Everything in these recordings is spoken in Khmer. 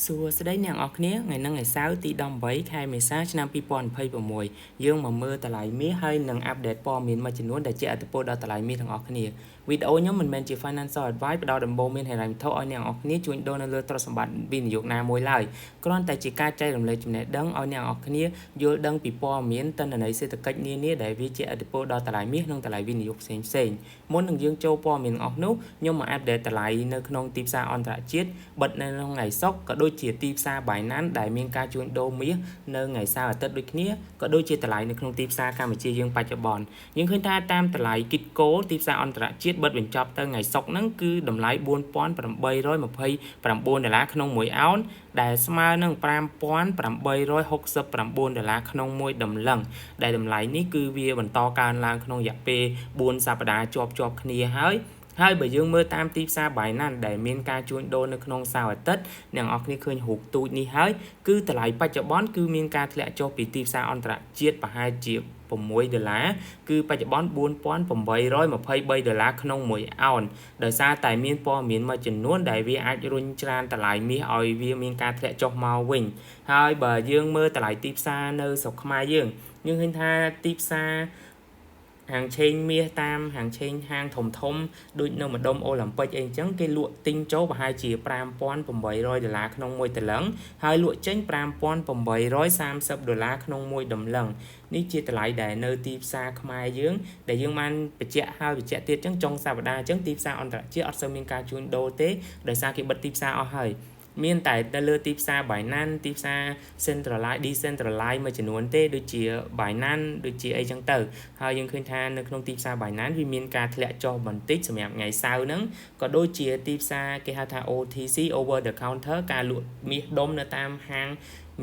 សួស្តីអ្នកនរគ្នាថ្ងៃនេះថ្ងៃសៅរ៍ទី18ខែមេសាឆ្នាំ2026យើងមកមើលតម្លៃមាសហើយនឹងអាប់ដេតព័ត៌មានមួយចំនួនដែលជាឥទ្ធិពលដល់តម្លៃមាសទាំងអស់គ្នាវីដេអូខ្ញុំមិនមែនជា Financial Advice ផ្ដល់ដំបូន្មានហិរញ្ញវត្ថុឲ្យអ្នកនរគ្នាជួញដូរនៅលើទ្រព្យសម្បត្តិវិនិយោគណាមួយឡើយគ្រាន់តែជាការចែករំលែកចំណេះដឹងឲ្យអ្នកនរគ្នាយល់ដឹងពីព័ត៌មានទិន្នន័យសេដ្ឋកិច្ចនានាដែលវាជាឥទ្ធិពលដល់តម្លៃមាសនិងតម្លៃវិនិយោគផ្សេងៗមុននឹងយើងចូលព័ត៌មានអស់នោះខ្ញុំមកអាប់ដេតតម្លៃនៅក្នុងទីផ្សារអន្តរជាតិបិទនៅក្នុងថ្ងៃសុក្រក៏ដូចជាទីផ្សារ Binance ដែលមានការជួញដូរមាសនៅថ្ងៃសៅរ៍អាទិត្យដូចគ្នាក៏ដូចជាតម្លៃនៅក្នុងទីផ្សារកម្ពុជាយើងបច្ចុប្បន្នយើងឃើញថាតាមតម្លៃ Kitco ទីផ្សារអន្តរជាតិបិទបញ្ចប់ទៅថ្ងៃសុក្រហ្នឹងគឺតម្លៃ$4,829ក្នុង1អោនដែលស្មើនឹង$5,869ក្នុង1តម្លឹងដែលតម្លៃនេះគឺវាបន្តកើនឡើងក្នុងរយៈពេល4សប្តាហ៍ជាប់គ្នាហើយបើយើងមើលតាមទីផ្សារ Binance ដែលមានការជួញដូរនៅក្នុងសៅរ៍អាទិត្យអ្នកនរគ្នាឃើញរូបទូចនេះហើយគឺតម្លៃបច្ចុប្បន្នគឺមានការធ្លាក់ចុះពីទីផ្សារអន្តរជាតិប្រហែលជា$6គឺបច្ចុប្បន្ន$4,823ក្នុង1អោនដោយសារតែមានព័ត៌មានមួយចំនួនដែលវាអាចរុញច្រានតម្លៃមាសឲ្យវាមានការធ្លាក់ចុះមកវិញហើយបើយើងមើលតម្លៃទីផ្សារនៅស្រុកខ្មែរយើងឃើញថាទីផ្សារហាងឆេងមាសតាមហាងឆេងហាងធំដូចនៅម្ដុំអូឡ িম্প ិកអីចឹងគេលក់ទិញចូលប្រហែលជា$5,800ក្នុង1តម្លឹងហើយលក់ចេញ$5,830ក្នុង1តម្លឹងនេះជាតម្លៃដែលនៅទីផ្សារខ្មែរយើងដែលយើងបានបញ្ជាក់ទៀតចឹងចុងសប្តាហ៍ចឹងទីផ្សារអន្តរជាតិអត់សូវមានការជួញដូរទេដោយសារគេបិទទីផ្សារអស់ហើយមានតែនៅលើទីផ្សារ Binance ទីផ្សារ Centralized Decentralized មួយចំនួនទេដូចជា Binance ដូចជាអីចឹងទៅហើយយើងឃើញថានៅក្នុងទីផ្សារ Binance វាមានការធ្លាក់ចុះបន្តិចសម្រាប់ថ្ងៃសៅរ៍ហ្នឹងក៏ដូចជាទីផ្សារគេហៅថា OTC Over the Counter ការលក់មាសដុំនៅតាមហាង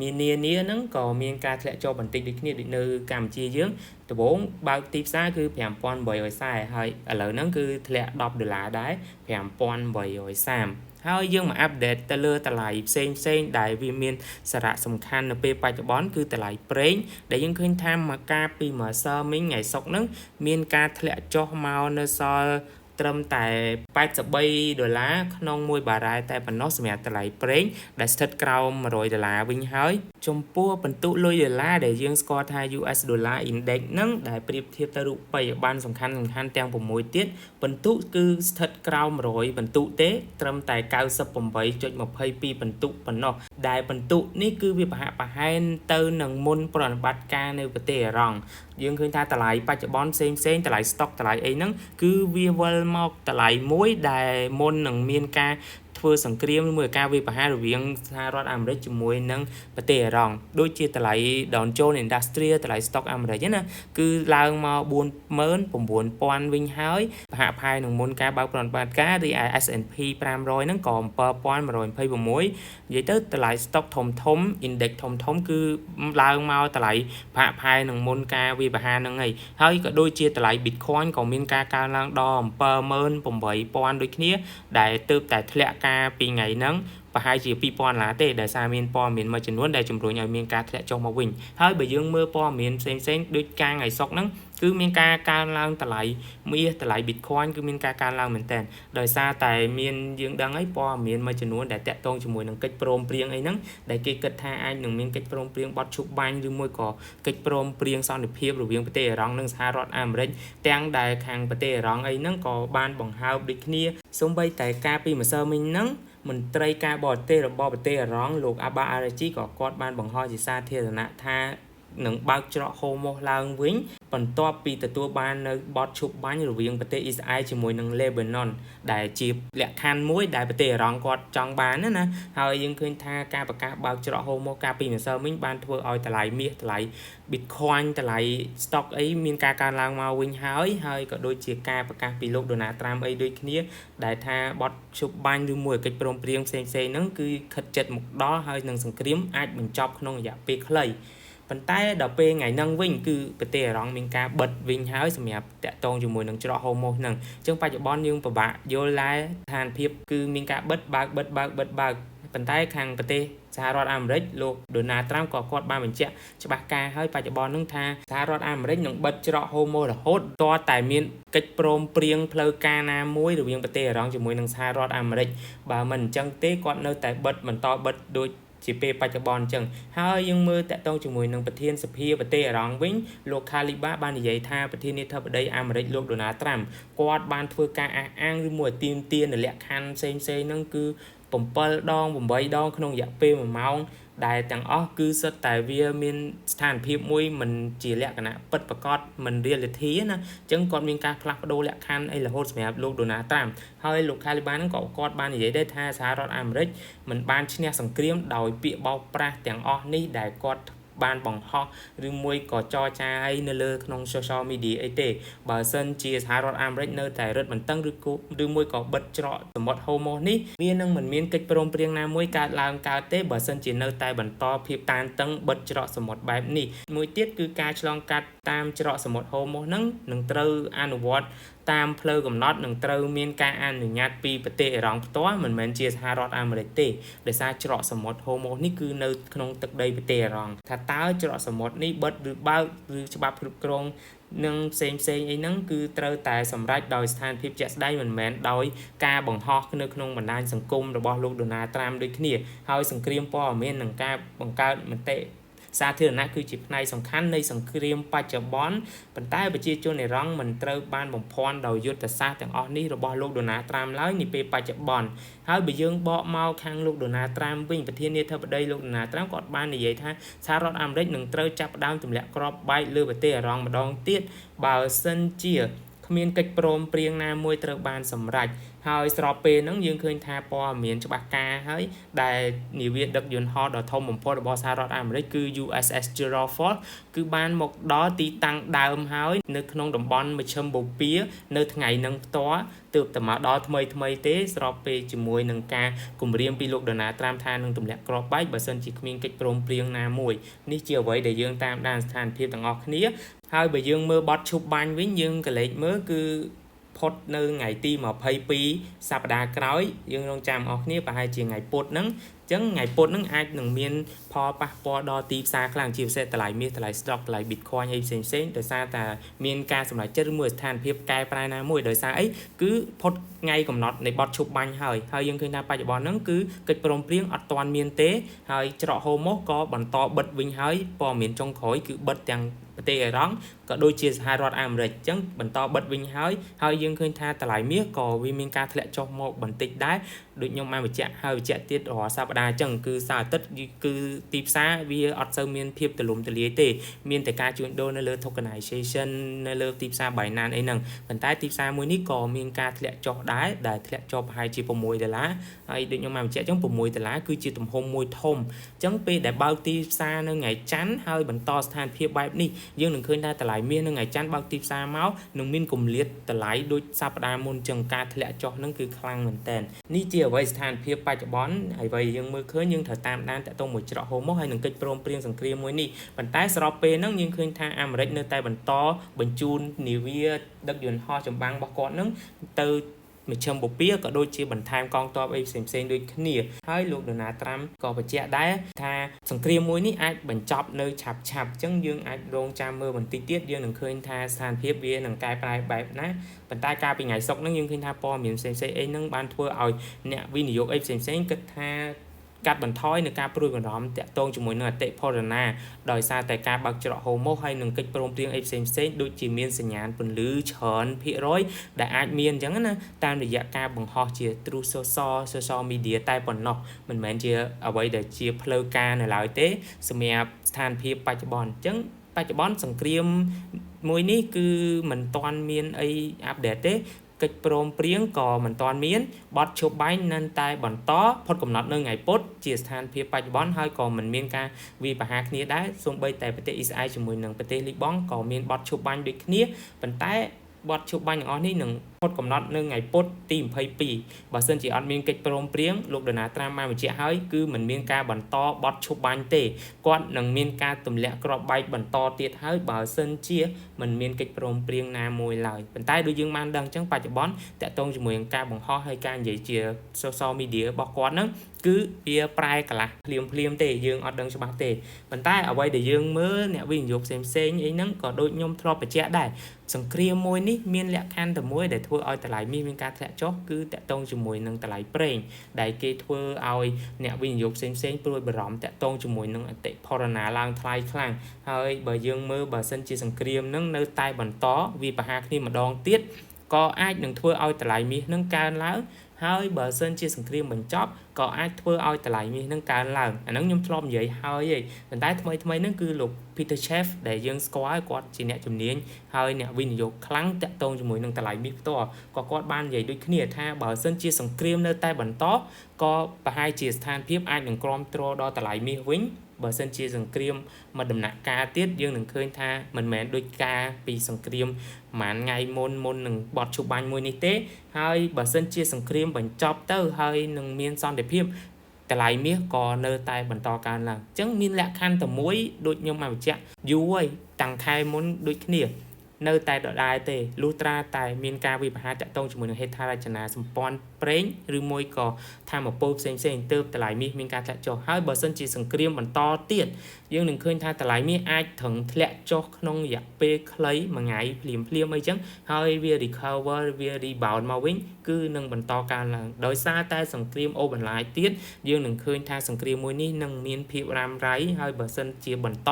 នានាហ្នឹងក៏មានការធ្លាក់ចុះបន្តិចដូចគ្នាដូចនៅកម្ពុជាយើងដំបូងបើកទីផ្សារគឺ$5,840ហើយឥឡូវហ្នឹងគឺធ្លាក់$10ដែរ$5,830ហើយយើងមកអាប់ដេតទៅលើតម្លៃផ្សេងដែលវាមានសារៈសំខាន់នៅពេលបច្ចុប្បន្នគឺតម្លៃប្រេងដែលយើងឃើញថាមកការពីម្សិលមិញថ្ងៃសុក្រហ្នឹងមានការធ្លាក់ចុះមកនៅសល់ត្រឹមតែ$83ក្នុង1បារ៉ែលតែប៉ុណ្ណោះសម្រាប់តម្លៃប្រេងដែលស្ថិតក្រោម$100វិញហើយចំពោះបន្ទុកលុយដុល្លារដែលយើងស្គាល់ថា US Dollar Index ហ្នឹងដែលប្រៀបធៀបទៅរូបិយប័ណ្ណសំខាន់ទាំង6ទៀតបន្ទុកគឺស្ថិតក្រោម100បន្ទុកទេត្រឹមតែ98.22បន្ទុកប៉ុណ្ណោះដែលបន្ទុកនេះគឺវាប្រហាក់ប្រហែលទៅនឹងមុនប្រតិបត្តិការនៅប្រទេសអារ៉ង់យើងឃើញថាតម្លៃបច្ចុប្បន្នផ្សេងតម្លៃស្តុកតម្លៃអីហ្នឹងគឺវាវិលមកតម្លៃមួយដែលមុននឹងមានការធ្វើសង្គ្រាមមួយការវាយប្រហាររវាងសហរដ្ឋអាមេរិកជាមួយនឹងប្រទេសអារ៉ង់ដូចជាតម្លៃ Dow Jones Industrial តម្លៃ stock អាមេរិកណាគឺឡើងមក49,000វិញហើយប្រហាក់ប្រហែលនឹងមុនការបើកប្រតិបត្តិការរីឯ S&P 500ហ្នឹងក៏7,126និយាយទៅតម្លៃ stock ធំ index ធំគឺឡើងមកតម្លៃប្រហាក់ប្រហែលនឹងមុនការវាយប្រហារហ្នឹងហើយក៏ដូចជាតម្លៃ Bitcoin ក៏មានការកើនឡើងដល់78,000ដូចគ្នាដែលទើបតែធ្លាក់ការពីថ្ងៃហ្នឹងប្រហែលជា$2,000ទេដែលសារមានព័ត៌មានមួយចំនួនដែលជំរុញឲ្យមានការធ្លាក់ចុះមកវិញហើយបើយើងមើលព័ត៌មានផ្សេងដូចការថ្ងៃសុក្រហ្នឹងគឺមានការកើនឡើងតម្លៃមាសតម្លៃ Bitcoin គឺមានការកើនឡើងមែនតើដោយសារតែមានយើងដឹងហើយព័ត៌មានមួយចំនួនដែលតាក់ទងជាមួយនឹងកិច្ចព្រមព្រៀងអីហ្នឹងដែលគេគិតថាអាចនឹងមានកិច្ចព្រមព្រៀងបត់ឈប់បាញ់ឬមួយក៏កិច្ចព្រមព្រៀងសន្តិភាពរវាងប្រទេសអារ៉ង់និងសហរដ្ឋអាមេរិកទាំងដែលខាងប្រទេសអារ៉ង់អីហ្នឹងក៏បានបង្ហើបដូចគ្នាសូម្បីតែការពីម្សិលមិញហ្នឹងមន្ត្រីការបរទេសរបស់ប្រទេសអារ៉ង់លោក Abbas Araghchi ក៏គាត់បានបង្ហោះជាសាធារណៈថានឹងបើកច្រកហូម៉ូសឡើងវិញបន្ទាប់ពីទទួលបាននៅបទឈប់បាញ់រវាងប្រទេសអ៊ីស្រាអែលជាមួយនឹងលេបេណុនដែលជាលក្ខខណ្ឌមួយដែលប្រទេសអារ៉ង់គាត់ចង់បានណាហើយយើងឃើញថាការប្រកាសបើកច្រកហូម៉ូសកាលពីម្សិលមិញបានធ្វើឲ្យតម្លៃមាសតម្លៃ Bitcoin តម្លៃ stock អីមានការកើនឡើងមកវិញហើយក៏ដូចជាការប្រកាសពីលោក Donald Trump អីដូចគ្នាដែលថាបទឈប់បាញ់ឬមួយកិច្ចព្រមព្រៀងផ្សេងហ្នឹងគឺខិតជិតមកដល់ហើយនឹងសង្គ្រាមអាចបញ្ចប់ក្នុងរយៈពេលខ្លីប៉ុន្តែដល់ពេលថ្ងៃហ្នឹងវិញគឺប្រទេសអារ៉ង់មានការបិទវិញហើយសម្រាប់តាក់ទងជាមួយនឹងច្រកហូម៉ូសហ្នឹងអញ្ចឹងបច្ចុប្បន្នយើងពិបាកយល់ដែរស្ថានភាពគឺមានការបិទបើក ប៉ុន្តែខាងប្រទេសសហរដ្ឋអាមេរិកលោក Donald Trump ក៏គាត់បានបញ្ជាក់ច្បាស់ការហើយបច្ចុប្បន្នហ្នឹងថាសហរដ្ឋអាមេរិកនឹងបិទច្រកហូម៉ូរហូតតរតែមានកិច្ចព្រមព្រៀងផ្លូវការណាមួយរវាងប្រទេសអ៊ីរ៉ង់ជាមួយនឹងសហរដ្ឋអាមេរិកបើមិនអញ្ចឹងទេគាត់នៅតែបន្តបិទដូចជាពេលបច្ចុប្បន្នអញ្ចឹងហើយយើងមើលតាក់ទងជាមួយនឹងប្រធានសភាប្រទេសអ៊ីរ៉ង់វិញលោក Khalifa បាននិយាយថាប្រធានាធិបតីអាមេរិកលោក Donald Trump គាត់បានធ្វើការអះអាងឬមួយទាមទារនៅលក្ខខណ្ឌផ្សេងៗហ្នឹងគឺ7ដង8ដងក្នុងរយៈពេល1ម៉ោងដែលទាំងអស់គឺសិតតែវាមានស្ថានភាពមួយមិនជាលក្ខណៈពិតប្រាកដមិន reality ណាអញ្ចឹងគាត់មានការផ្លាស់ប្ដូរលក្ខខណ្ឌអីរហូតសម្រាប់លោក Donald Trump ហើយលោក Khalifa ហ្នឹងក៏គាត់បាននិយាយដែរថាសហរដ្ឋអាមេរិកមិនបានឈ្នះសង្គ្រាមដោយពាក្យបោកប្រាស់ទាំងអស់នេះដែលគាត់បានបង្ហោះឬមួយក៏ចរចាឲ្យនៅលើក្នុង social media អីទេបើសិនជាសហរដ្ឋអាមេរិកនៅតែរឹតបន្តឹងឬមួយក៏បិទច្រកសមុទ្រហូម៉ូនេះវានឹងមិនមានកិច្ចព្រមព្រៀងណាមួយកើតឡើងកើតទេបើសិនជានៅតែបន្តភាពតានតឹងបិទច្រកសមុទ្របែបនេះមួយទៀតគឺការឆ្លងកាត់តាមច្រកសមុទ្រហូម៉ូហ្នឹងនឹងត្រូវអនុវត្តតាមផ្លូវកំណត់នឹងត្រូវមានការអនុញ្ញាតពីប្រទេសអ៊ីរ៉ង់ផ្ទាល់មិនមែនជាសហរដ្ឋអាមេរិកទេដោយសារច្រកសមុទ្រហូម៉ូនេះគឺនៅក្នុងទឹកដីប្រទេសអ៊ីរ៉ង់ថាតើច្រកសមុទ្រនេះបិទឬបើកឬច្បាប់គ្រប់គ្រងនឹងផ្សេងអីហ្នឹងគឺត្រូវតែសម្រេចដោយស្ថានភាពជាក់ស្ដែងមិនមែនដោយការបង្ហោះនៅក្នុងបណ្ដាញសង្គមរបស់លោក Donald Trump ដូចគ្នាហើយសង្គ្រាមព័ត៌មាននិងការបង្កើតមតិសាធារណៈគឺជាផ្នែកសំខាន់នៃសង្គ្រាមបច្ចុប្បន្នប៉ុន្តែប្រជាជនអ៊ីរ៉ង់មិនត្រូវបានបំភាន់ដោយយុទ្ធសាស្ត្រទាំងអស់នេះរបស់លោក Donald Trump ឡើយនាពេលបច្ចុប្បន្នហើយបើយើងបកមកខាងលោក Donald Trump វិញប្រធានាធិបតីលោក Donald Trump គាត់បាននិយាយថាសហរដ្ឋអាមេរិកនឹងត្រូវចាប់ផ្ដើមទម្លាក់គ្រាប់បែកលើប្រទេសអ៊ីរ៉ង់ម្ដងទៀតបើសិនជាគ្មានកិច្ចព្រមព្រៀងណាមួយត្រូវបានសម្រេចហើយស្របពេលហ្នឹងយើងឃើញថាព័ត៌មានច្បាស់ការហើយដែលនាវាដឹកយន្តហោះដ៏ធំបំផុតរបស់សហរដ្ឋអាមេរិកគឺ USS Gerald Ford គឺបានមកដល់ទីតាំងដើមហើយនៅក្នុងតំបន់មជ្ឈិមបូព៌ានៅថ្ងៃហ្នឹងផ្ទាល់ទើបតែមកដល់ថ្មីទេស្របពេលជាមួយនឹងការគម្រាមពីលោក Donald Trump ថានឹងទម្លាក់គ្រាប់បែកបើសិនជាគ្មានកិច្ចព្រមព្រៀងណាមួយនេះជាអ្វីដែលយើងតាមដានស្ថានភាពទាំងអស់គ្នាហើយបើយើងមើលបទឈប់បាញ់វិញយើងក៏លេចមើលគឺផុតនៅថ្ងៃទី22សប្តាហ៍ក្រោយយើងរងចាំអស់គ្នាប្រហែលជាថ្ងៃពុធហ្នឹងអញ្ចឹងថ្ងៃពុធហ្នឹងអាចនឹងមានផលប៉ះពាល់ដល់ទីផ្សារខ្លាំងជាពិសេសតម្លៃមាសតម្លៃ stock តម្លៃ Bitcoin អីផ្សេងដោយសារតែមានការសម្រេចចិត្តឬមួយស្ថានភាពកែប្រែណាមួយដោយសារអីគឺផុតថ្ងៃកំណត់នៃបទឈប់បាញ់ហើយយើងឃើញថាបច្ចុប្បន្នហ្នឹងគឺកិច្ចព្រមព្រៀងអត់ទាន់មានទេហើយច្រកហូម៉ូក៏បន្តបិទវិញហើយព័ត៌មានចុងក្រោយគឺបិទទាំងប្រទេសអ៊ីរ៉ង់ក៏ដូចជាសហរដ្ឋអាមេរិកអញ្ចឹងបន្តបិទវិញហើយយើងឃើញថាតម្លៃមាសក៏វាមានការធ្លាក់ចុះមកបន្តិចដែរដូចខ្ញុំបានបញ្ជាក់ទៀតរាល់សប្តាហ៍អញ្ចឹងគឺសៅរ៍អាទិត្យគឺទីផ្សារវាអត់សូវមានភាពទូលំទូលាយទេមានតែការជួញដូរនៅលើ tokenization នៅលើទីផ្សារ Binance អីហ្នឹងប៉ុន្តែទីផ្សារមួយនេះក៏មានការធ្លាក់ចុះដែរដែលធ្លាក់ចុះប្រហែលជា$6ហើយដូចខ្ញុំបានបញ្ជាក់អញ្ចឹង$6គឺជាទំហំមួយធំអញ្ចឹងពេលដែលបើកទីផ្សារនៅថ្ងៃច័ន្ទហើយបន្តស្ថានភាពបែបនេះយើងនឹងឃើញថាតម្លៃមាសនៅថ្ងៃច័ន្ទបើកទីផ្សារមកនឹងមានគម្លាតតម្លៃដូចសប្តាហ៍មុនអញ្ចឹងការធ្លាក់ចុះហ្នឹងគឺខ្លាំងមែនតើនេះជាអ្វីស្ថានភាពបច្ចុប្បន្នហើយអ្វីយើងមើលឃើញយើងត្រូវតាមដានតាក់ទងមួយច្រកហូម៉ូហើយនឹងកិច្ចព្រមព្រៀងសង្គ្រាមមួយនេះប៉ុន្តែស្របពេលហ្នឹងយើងឃើញថាអាមេរិកនៅតែបន្តបញ្ជូននាវាដឹកយន្តហោះចម្បាំងរបស់គាត់ហ្នឹងទៅមជ្ឈិមបូព៌ាក៏ដូចជាបន្ថែមកងទ័ពអីផ្សេងដូចគ្នាហើយលោក Donald Trump ក៏បញ្ជាក់ដែរថាសង្គ្រាមមួយនេះអាចបញ្ចប់នៅឆាប់អញ្ចឹងយើងអាចរងចាំមើលបន្តិចទៀតយើងនឹងឃើញថាស្ថានភាពវានឹងកែប្រែបែបណាប៉ុន្តែការពីថ្ងៃសុក្រហ្នឹងយើងឃើញថាព័ត៌មានផ្សេងអីហ្នឹងបានធ្វើឲ្យអ្នកវិនិយោគអីផ្សេងគិតថាកាត់បន្ថយនៅការព្រួយបារម្ភតាក់ទងជាមួយនឹងអតិផរណាដោយសារតែការបើកច្រកហូម៉ូហើយនឹងកិច្ចព្រមព្រៀងអីផ្សេងដូចជាមានសញ្ញាណពន្លឺច្រើនភាគរយដែលអាចមានអញ្ចឹងណាតាមរយៈការបង្ហោះជា through social media តែប៉ុណ្ណោះមិនមែនជាអ្វីដែលជាផ្លូវការនៅឡើយទេសម្រាប់ស្ថានភាពបច្ចុប្បន្នអញ្ចឹងបច្ចុប្បន្នសង្គ្រាមមួយនេះគឺមិនទាន់មានអីអាប់ដេតទេកិច្ចព្រមព្រៀងក៏មិនទាន់មានបទឈប់បាញ់នៅតែបន្តផុតកំណត់នៅថ្ងៃពុធជាស្ថានភាពបច្ចុប្បន្នហើយក៏មិនមានការវាយប្រហារគ្នាដែរសូម្បីតែប្រទេសអ៊ីស្រាអែលជាមួយនឹងប្រទេសលីបង់ក៏មានបទឈប់បាញ់ដូចគ្នាប៉ុន្តែបទឈប់បាញ់ទាំងអស់នេះនឹង ផុតកំណត់នៅថ្ងៃពុធទី22បើសិនជាអត់មានកិច្ចព្រមព្រៀងលោកដូណាល់ត្រាំបានបញ្ជាក់ហើយគឺមិនមានការបន្តបទឈប់បាញ់ទេគាត់នឹងមានការទម្លាក់គ្រាប់បែកបន្តទៀតហើយបើសិនជាមិនមានកិច្ចព្រមព្រៀងណាមួយឡើយប៉ុន្តែដូចយើងបានដឹងអញ្ចឹងបច្ចុប្បន្នតាក់ទងជាមួយនឹងការបង្ហោះហើយការនិយាយជា social media របស់គាត់ហ្នឹងគឺវាប្រែកន្លះភ្លាមទេយើងអត់ដឹងច្បាស់ទេប៉ុន្តែអ្វីដែលយើងមើលអ្នកវិនិយោគផ្សេងអីហ្នឹងក៏ដូចខ្ញុំធ្លាប់បញ្ជាក់ដែរសង្គ្រាមមួយនេះមានលក្ខខណ្ឌតែមួយដែលធ្វើឲ្យតម្លៃមាសមានការធ្លាក់ចុះគឺតាក់ទងជាមួយនឹងតម្លៃប្រេងដែលគេធ្វើឲ្យអ្នកវិនិយោគផ្សេងព្រួយបារម្ភតាក់ទងជាមួយនឹងអតិផរណាឡើងថ្លៃខ្លាំងហើយបើយើងមើលបើសិនជាសង្គ្រាមហ្នឹងនៅតែបន្តវាប្រហារគ្នាម្ដងទៀតក៏អាចនឹងធ្វើឲ្យតម្លៃមាសនឹងកើនឡើងហើយបើសិនជាសង្គ្រាមបញ្ចប់ក៏អាចធ្វើឲ្យតម្លៃមាសនឹងកើនឡើងអាហ្នឹងខ្ញុំធ្លាប់និយាយហើយប៉ុន្តែថ្មីហ្នឹងគឺលោក Peter Schiff ដែលយើងស្គាល់គាត់ជាអ្នកជំនាញហើយអ្នកវិនិយោគខ្លាំងតាក់ទងជាមួយនឹងតម្លៃមាសផ្ទាល់ក៏គាត់បាននិយាយដូចគ្នាថាបើសិនជាសង្គ្រាមនៅតែបន្តក៏ប្រហែលជាស្ថានភាពអាចនឹងទ្រាំទ្រដល់តម្លៃមាសវិញបើសិនជាសង្គ្រាមមួយដំណាក់កាលទៀតយើងនឹងឃើញថាមិនមែនដូចការពីសង្គ្រាមប្រហែលថ្ងៃមុននឹងបទឈប់បាញ់មួយនេះទេហើយបើសិនជាសង្គ្រាមបញ្ចប់ទៅហើយនឹងមានសន្តិភាពតម្លៃមាសក៏នៅតែបន្តកើនឡើងអញ្ចឹងមានលក្ខខណ្ឌតែមួយដូចខ្ញុំបានបញ្ជាក់យូរហើយតាំងខែមុនដូចគ្នានៅតែដដែលទេលុះត្រាតែមានការវិបហាតាក់ទងជាមួយនឹងហេដ្ឋារចនាសម្ព័ន្ធប្រេងឬមួយក៏ធម្មពលផ្សេងទើបតម្លៃមាសមានការធ្លាក់ចុះហើយបើសិនជាសង្គ្រាមបន្តទៀតយើងនឹងឃើញថាតម្លៃមាសអាចត្រឹងធ្លាក់ចុះក្នុងរយៈពេលខ្លីមួយថ្ងៃភ្លាមអីចឹងហើយវា recover វា rebound មកវិញគឺនឹងបន្តកើនឡើងដោយសារតែសង្គ្រាមអូបន្លាយទៀតយើងនឹងឃើញថាសង្គ្រាមមួយនេះនឹងមានភាពរ៉ាំរ៉ៃហើយបើសិនជាបន្ត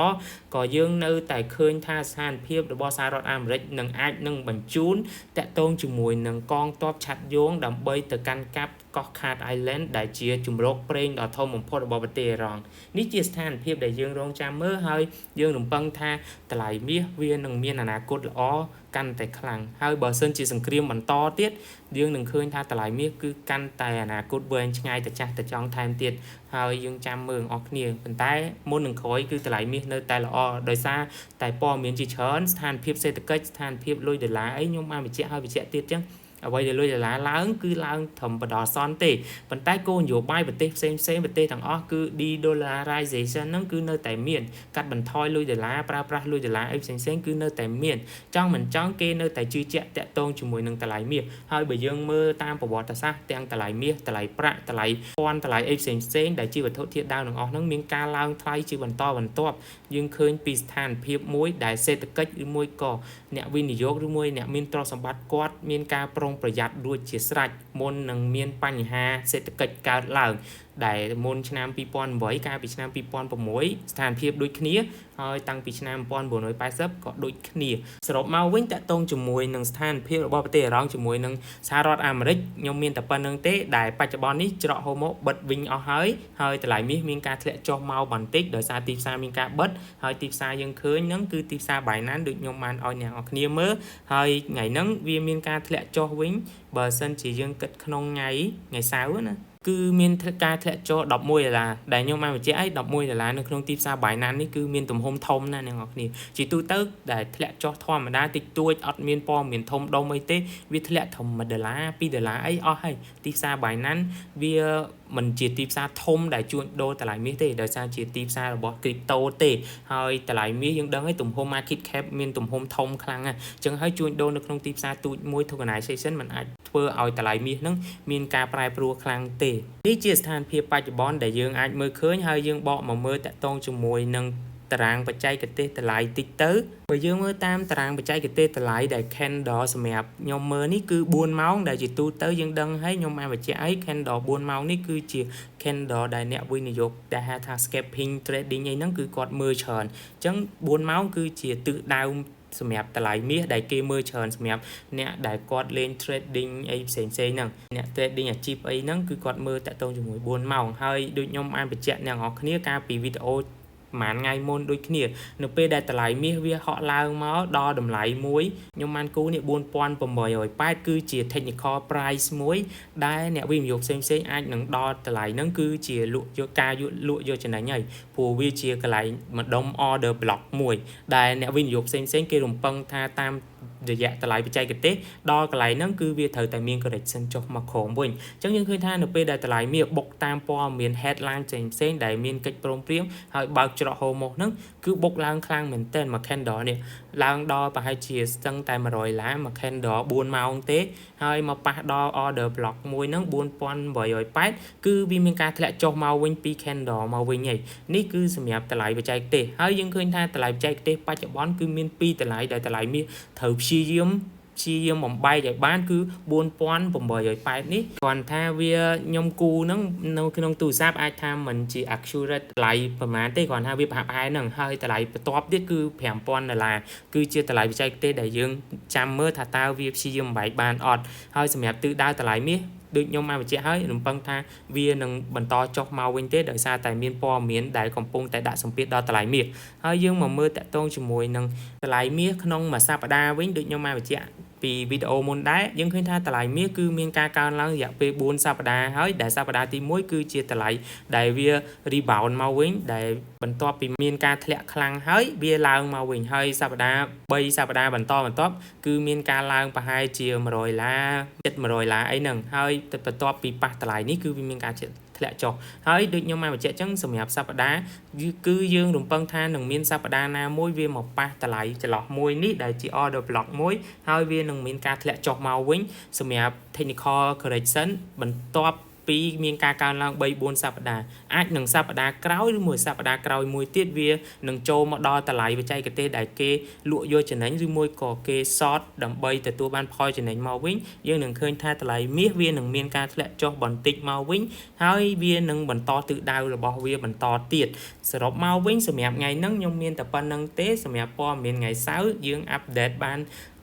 ក៏យើងនៅតែឃើញថាស្ថានភាពរបស់សហរដ្ឋអាមេរិកនឹងអាចនឹងបញ្ជូនតាក់ទងជាមួយនឹងកងទ័ពឆាត់យងដើម្បីទៅកាន់កាប់កោះ Khat Island ដែលជាជម្រកប្រេងដ៏ធំបំផុតរបស់ប្រទេសអ៊ីរ៉ង់នេះជាស្ថានភាពដែលយើងរងចាំមើលហើយយើងរំពឹងថាតម្លៃមាសវានឹងមានអនាគតល្អកាន់តែខ្លាំងហើយបើសិនជាសង្គ្រាមបន្តទៀតយើងនឹងឃើញថាតម្លៃមាសគឺកាន់តែអនាគតវែងឆ្ងាយទៅចាស់ទៅចង់ថែមទៀតហើយយើងចាំមើលអស់គ្នាប៉ុន្តែមុននឹងក្រោយគឺតម្លៃមាសនៅតែល្អដោយសារតែព័ត៌មានជាច្រើនស្ថានភាពសេដ្ឋកិច្ចស្ថានភាពលុយដុល្លារអីខ្ញុំបានបញ្ជាក់ទៀតចឹងអ្វីដែលលុយដុល្លារឡើងគឺឡើងត្រឹមបណ្ដោះអាសន្នទេប៉ុន្តែគោលនយោបាយប្រទេសផ្សេងប្រទេសទាំងអស់គឺ de-dollarization ហ្នឹងគឺនៅតែមានកាត់បន្ថយលុយដុល្លារប្រើប្រាស់លុយដុល្លារអីផ្សេងគឺនៅតែមានចង់មិនចង់គេនៅតែជឿជាក់តាក់ទងជាមួយនឹងតម្លៃមាសហើយបើយើងមើលតាមប្រវត្តិសាស្ត្រទាំងតម្លៃមាសតម្លៃប្រាក់តម្លៃពន្ធតម្លៃអីផ្សេងដែលជាវត្ថុធាតុដើមទាំងអស់ហ្នឹងមានការឡើងថ្លៃជាបន្តបន្ទាប់យើងឃើញពីស្ថានភាពមួយដែលសេដ្ឋកិច្ចឬមួយក៏អ្នកវិនិយោគឬមួយអ្នកមានទ្រព្យសម្បត្តិគាត់មានការប្រុងប្រយ័ត្នរួចជាស្រេចមុននឹងមានបញ្ហាសេដ្ឋកិច្ចកើតឡើងដែលមុនឆ្នាំ2008កាលពីឆ្នាំ2006ស្ថានភាពដូចគ្នាហើយតាំងពីឆ្នាំ1980ក៏ដូចគ្នាសរុបមកវិញតកតងជាមួយនឹងស្ថានភាពរបស់ប្រទេសអ៊ីរ៉ង់ជាមួយនឹងសហរដ្ឋអាមេរិកខ្ញុំមានតែប៉ុណ្្នឹងទេដែលបច្ចុប្បន្ននេះច្រកហូម៉ូបិទវិញអស់ហើយតម្លៃមាសមានការធ្លាក់ចុះមកបន្តិចដោយសារទីផ្សារមានការបិទហើយទីផ្សារយើងឃើញហ្នឹងគឺទីផ្សារ Binance ដូចខ្ញុំបានឲ្យអ្នកនរគ្នាមើលហើយថ្ងៃហ្នឹងវាមានការធ្លាក់ចុះវិញបើសិនជាយើងគិតក្នុងថ្ងៃសៅរ៍ណាគឺមានការធ្លាក់ចុះ$11ដែលខ្ញុំបានបញ្ជាក់ឲ្យ$11នៅក្នុងទីផ្សារ Binance នេះគឺមានទំហំធំណាស់អ្នកនរគ្នាជាទូទៅដែលធ្លាក់ចុះធម្មតាតិចតួចអត់មានព័ត៌មានធំដុំអីទេវាធ្លាក់ត្រឹម$1 $2អីអស់ហើយទីផ្សារ Binance វាមិនជាទីផ្សារធំដែលជួញដូរតម្លៃមាសទេដោយសារជាទីផ្សាររបស់ crypto ទេហើយតម្លៃមាសយើងដឹងហើយទំហំ market cap មានទំហំធំខ្លាំងណាស់អញ្ចឹងហើយជួញដូរនៅក្នុងទីផ្សារទូចមួយ tokenization มันអាចធ្វើឲ្យតម្លៃមាសហ្នឹងមានការប្រែប្រួលខ្លាំងទេនេះជាស្ថានភាពបច្ចុប្បន្នដែលយើងអាចមើលឃើញហើយយើងបកមកមើលតាក់ទងជាមួយនឹងតារាងបច្ចេកទេសតម្លៃតិចទៅបើយើងមើលតាមតារាងបច្ចេកទេសតម្លៃដែល candle សម្រាប់ខ្ញុំមើលនេះគឺ4ម៉ោងដែលជាទូទៅយើងដឹងហើយខ្ញុំបានបញ្ជាក់ឲ្យ candle 4ម៉ោងនេះគឺជា candle ដែលអ្នកវិនិយោគដែលហៅថា scalping trading អីហ្នឹងគឺគាត់មើលច្រើនអញ្ចឹង4ម៉ោងគឺជាទិសដៅសម្រាប់តម្លៃមាសដែលគេមើលច្រើនសម្រាប់អ្នកដែលគាត់លេង trading អីផ្សេងហ្នឹងអ្នក trading អាជីពអីហ្នឹងគឺគាត់មើលតាក់ទងជាមួយ4ម៉ោងហើយដូចខ្ញុំបានបញ្ជាក់អ្នកនរគ្នាកាលពីវីដេអូប្រហែលថ្ងៃមុនដូចគ្នានៅពេលដែលតម្លៃមាសវាហក់ឡើងមកដល់តម្លៃមួយខ្ញុំបានគូនេះ4808គឺជា technical price មួយដែលអ្នកវិនិយោគផ្សេងអាចនឹងដល់តម្លៃហ្នឹងគឺជាលក់យកការលក់យកចំណេញហើយព្រោះវាជាកន្លែងម្ដុំ order block មួយដែលអ្នកវិនិយោគផ្សេងគេរំពឹងថាតាម រយៈតម្លៃបច្ចេកទេសដល់កន្លែងហ្នឹងគឺវាត្រូវតែមាន correction ចុះមកក្រោមវិញអញ្ចឹងយើងឃើញថានៅពេលដែលតម្លៃមាសបុកតាមព័ត៌មាន headline ផ្សេងៗដែលមានកិច្ចព្រមព្រៀងហើយបើកច្រកហូរមកហ្នឹងគឺបុកឡើងខ្លាំងមែនទែនមួយ candle នេះឡើងដល់ប្រហែលជាស្ទឹងតែ$100មួយ candle 4ម៉ោងទេហើយមកប៉ះដល់ order block មួយហ្នឹង4880គឺវាមានការធ្លាក់ចុះមកវិញ2 candle មកវិញហើយនេះគឺសម្រាប់តម្លៃបច្ចេកទេសហើយយើងឃើញថាតម្លៃបច្ចេកទេសបច្ចុប្បន្នគឺមាន2តម្លៃដែលតម្លៃមាសត្រូវព្យាយាមបំបែកឲ្យបានគឺ4880នេះគ្រាន់ថាវាខ្ញុំគូហ្នឹងនៅក្នុងទូរស័ព្ទអាចថាមិនជា accurate តម្លៃប្រហែលទេគ្រាន់ថាវាប្រហែលហ្នឹងហើយតម្លៃបន្ទាប់ទៀតគឺ$5000គឺជាតម្លៃបច្ចេកទេសដែលយើងចាំមើលថាតើវាព្យាយាមបំបែកបានអត់ហើយសម្រាប់ទិសដៅតម្លៃមាសដូចខ្ញុំបានបញ្ជាក់ហើយរំពឹងថាវានឹងបន្តចុះមកវិញទេដោយសារតែមានព័ត៌មានដែលកំពុងតែដាក់សម្ពាធដល់តម្លៃមាសហើយយើងមកមើលតាក់ទងជាមួយនឹងតម្លៃមាសក្នុងមួយសប្តាហ៍វិញដូចខ្ញុំបានបញ្ជាក់ពីវីដេអូមុនដែរយើងឃើញថាតម្លៃមាសគឺមានការកើនឡើងរយៈពេល4សប្តាហ៍ហើយដែលសប្តាហ៍ទី1គឺជាតម្លៃដែលវា rebound មកវិញដែលបន្ទាប់ពីមានការធ្លាក់ខ្លាំងហើយវាឡើងមកវិញហើយសប្តាហ៍3សប្តាហ៍បន្តគឺមានការឡើងប្រហែលជា$100ចិត្ត$100អីហ្នឹងហើយបន្ទាប់ពីប៉ះតម្លៃនេះគឺវាមានការធ្លាក់ចុះហើយដូចខ្ញុំបានបញ្ជាក់អញ្ចឹងសម្រាប់សប្តាហ៍គឺយើងរំពឹងថានឹងមានសប្តាហ៍ណាមួយវាមកប៉ះតម្លៃចន្លោះមួយនេះដែលជា order block មួយហើយវានឹងមានការធ្លាក់ចុះមកវិញសម្រាប់ technical correction បន្ទាប់ពីមានការកើនឡើង 3-4 សប្តាហ៍អាចនឹងសប្តាហ៍ក្រោយឬមួយសប្តាហ៍ក្រោយមួយទៀតវានឹងចូលមកដល់តម្លៃបច្ចេកទេសដែលគេលក់យកចំណេញឬមួយក៏គេ short ដើម្បីទទួលបានផលចំណេញមកវិញយើងនឹងឃើញថាតម្លៃមាសវានឹងមានការធ្លាក់ចុះបន្តិចមកវិញហើយវានឹងបន្តទិសដៅរបស់វាបន្តទៀតសរុបមកវិញសម្រាប់ថ្ងៃហ្នឹងខ្ញុំមានតែប៉ុណ្្នឹងទេសម្រាប់ព័ត៌មានថ្ងៃសៅរ៍យើង update បាន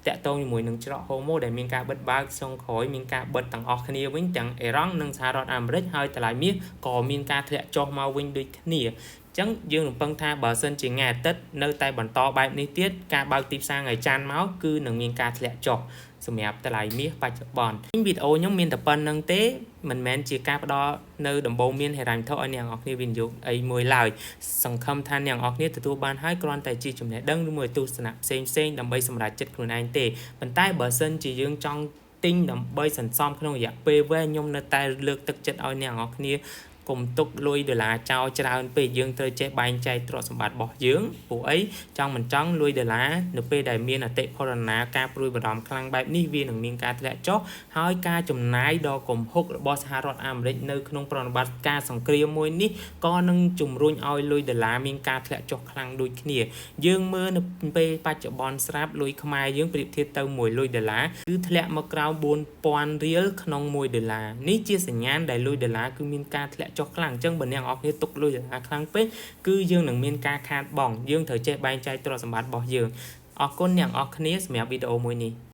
តាក់ទងជាមួយនឹងច្រកហូម៉ូដែលមានការបិទបើកចុងក្រោយមានការបិទទាំងអស់គ្នាវិញទាំងអេរ៉ង់និងសហរដ្ឋអាមេរិកហើយតម្លៃមាសក៏មានការធ្លាក់ចុះមកវិញដូចគ្នាអញ្ចឹងយើងរំពឹងថាបើសិនជាថ្ងៃអាទិត្យនៅតែបន្តបែបនេះទៀតការបើកទីផ្សារថ្ងៃច័ន្ទមកគឺនឹងមានការធ្លាក់ចុះសម្រាប់តម្លៃមាសបច្ចុប្បន្នវីដេអូខ្ញុំមានតែប៉ុណ្្នឹងទេមិនមែនជាការផ្ដល់នៅដំបូងមានហិរញ្ញវត្ថុឲ្យអ្នកនរគ្នាវិនិយោគអីមួយឡើយសង្ឃឹមថាអ្នកនរគ្នាទទួលបានហើយគ្រាន់តែជាចំណេះដឹងឬមួយទស្សនៈផ្សេងដើម្បីសម្រេចចិត្តខ្លួនឯងទេប៉ុន្តែបើសិនជាយើងចង់ទិញដើម្បីសន្សំក្នុងរយៈពេលវែងខ្ញុំនៅតែលើកទឹកចិត្តឲ្យអ្នកនរគ្នាកុំទុកលុយដុល្លារចោលច្រើនពេកយើងត្រូវចេះបែងចែកទ្រព្យសម្បត្តិរបស់យើងព្រោះអីចង់មិនចង់លុយដុល្លារនៅពេលដែលមានអតិផរណាការព្រួយបារម្ភខ្លាំងបែបនេះវានឹងមានការធ្លាក់ចុះហើយការចំណាយដ៏គំហុករបស់សហរដ្ឋអាមេរិកនៅក្នុងប្រតិបត្តិការសង្គ្រាមមួយនេះក៏នឹងជំរុញឲ្យលុយដុល្លារមានការធ្លាក់ចុះខ្លាំងដូចគ្នាយើងមើលនៅពេលបច្ចុប្បន្នស្រាប់លុយខ្មែរយើងប្រៀបធៀបទៅមួយលុយដុល្លារគឺធ្លាក់មកក្រោម$4000រៀលក្នុង$1នេះជាសញ្ញាណដែលលុយដុល្លារគឺមានការធ្លាក់ចុះខ្លាំងអញ្ចឹងបើអ្នកនរគ្នាទុកលុយដុល្លារខ្លាំងពេកគឺយើងនឹងមានការខាតបង់យើងត្រូវចេះបែងចែកទ្រព្យសម្បត្តិរបស់យើងអរគុណអ្នកនរគ្នាសម្រាប់វីដេអូមួយនេះ